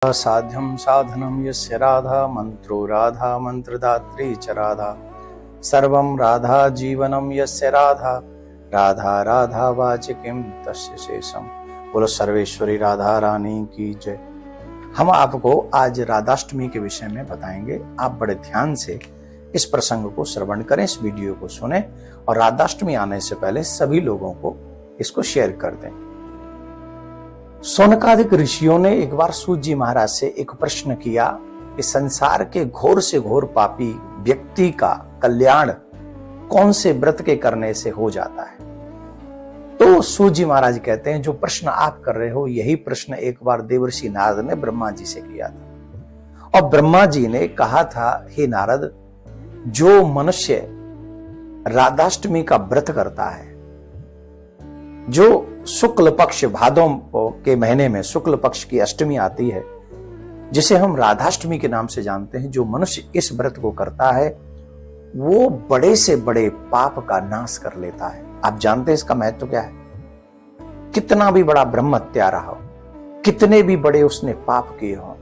साध्यं साधनं यस्य राधा मंत्रो राधा मंत्रदात्री च राधा सर्वं राधा जीवनं यस्य राधा राधा राधा वाचिकीं तस्य शेषम। बोलो सर्वेश्वरी राधा रानी की जय। हम आपको आज राधाष्टमी के विषय में बताएंगे। आप बड़े ध्यान से इस प्रसंग को श्रवण करें, इस वीडियो को सुने और राधाष्टमी आने से पहले सभी लोगों को इसको शेयर कर दें। सोनकादिक ऋषियों ने एक बार सूत जी महाराज से एक प्रश्न किया कि संसार के घोर से घोर पापी व्यक्ति का कल्याण कौन से व्रत के करने से हो जाता है। तो सूत जी महाराज कहते हैं, जो प्रश्न आप कर रहे हो यही प्रश्न एक बार देवर्षि नारद ने ब्रह्मा जी से किया था। और ब्रह्मा जी ने कहा था, हे नारद, जो मनुष्य राधाष्टमी का व्रत करता है, जो शुक्ल पक्ष भादों के महीने में शुक्ल पक्ष की अष्टमी आती है, जिसे हम राधाष्टमी के नाम से जानते हैं, जो मनुष्य इस व्रत को करता है वो बड़े से बड़े पाप का नाश कर लेता है। आप जानते हैं इसका महत्व क्या है? कितना भी बड़ा ब्रह्म हत्या रहा हो, कितने भी बड़े उसने पाप किए हो,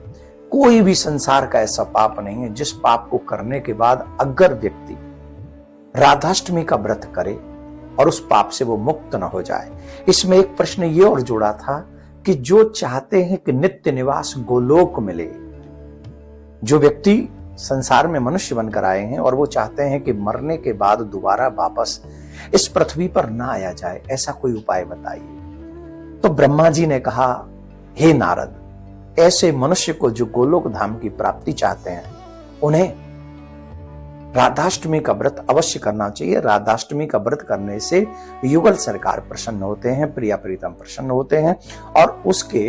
कोई भी संसार का ऐसा पाप नहीं है जिस पाप को करने के बाद अगर व्यक्ति राधाष्टमी का व्रत करे और उस पाप से वो मुक्त न हो जाए। इसमें एक प्रश्न ये और जुड़ा था कि जो चाहते हैं कि नित्य निवास गोलोक मिले, जो व्यक्ति संसार में मनुष्य बनकर आए हैं और वो चाहते हैं कि मरने के बाद दोबारा वापस इस पृथ्वी पर ना आया जाए, ऐसा कोई उपाय बताइए। तो ब्रह्मा जी ने कहा, हे नारद, ऐसे मनुष्य को जो गोलोक धाम की प्राप्ति चाहते हैं उन्हें राधाष्टमी का व्रत अवश्य करना चाहिए। राधाष्टमी का व्रत करने से युगल सरकार प्रसन्न होते हैं, प्रिया प्रीतम प्रसन्न होते हैं और उसके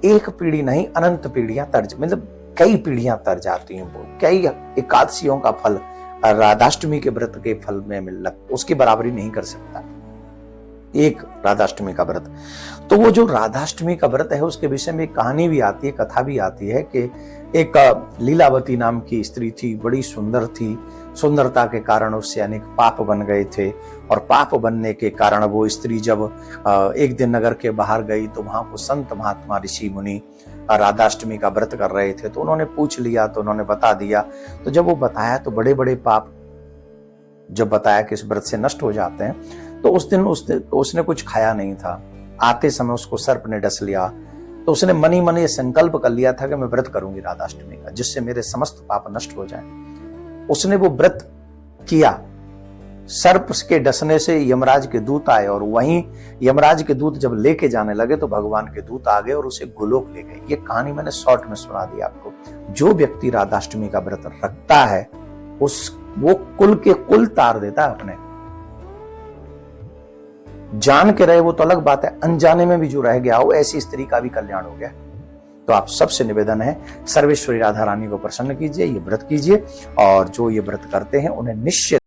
एक पीढ़ी नहीं अनंत पीढ़ियां तर, मतलब कई पीढ़ियां तर जाती हैं। वो कई एकादशियों का फल राधाष्टमी के व्रत के फल में उसकी बराबरी नहीं कर सकता एक राधाष्टमी का व्रत। तो वो जो राधाष्टमी का व्रत है उसके विषय में एक कहानी भी आती है, कथा भी आती है कि एक लीलावती नाम की स्त्री थी, बड़ी सुंदर थी। सुंदरता के कारण उससे अनेक पाप बन गए थे और पाप बनने के कारण वो स्त्री जब एक दिन नगर के बाहर गई तो वहां को संत महात्मा ऋषि मुनि राधाष्टमी का व्रत कर रहे थे। तो उन्होंने पूछ लिया, तो उन्होंने बता दिया। तो जब वो बताया तो बड़े बड़े पाप जब बताया कि इस व्रत से नष्ट हो जाते हैं, तो उस दिन उसने कुछ खाया नहीं था। आते समय उसको सर्प ने डस लिया, तो उसने मनी मन ये संकल्प कर लिया था कि मैं व्रत करूंगी राधाष्टमी का, जिससे मेरे समस्त पाप नष्ट हो जाएं। उसने वो व्रत किया। सर्प के डसने से यमराज के दूत आए और वहीं यमराज के दूत जब लेके जाने लगे तो भगवान के दूत आ गए और उसे गोलोक ले गए। ये कहानी मैंने शॉर्ट में सुना दी आपको। जो व्यक्ति राधाष्टमी का व्रत रखता है वो कुल के कुल तार देता है अपने। जान के रहे वो तो अलग बात है, अनजाने में भी जो रह गया हो ऐसी स्त्री का भी कल्याण हो गया। तो आप सबसे निवेदन है, सर्वेश्वरी राधा रानी को प्रसन्न कीजिए, ये व्रत कीजिए और जो ये व्रत करते हैं उन्हें निश्चित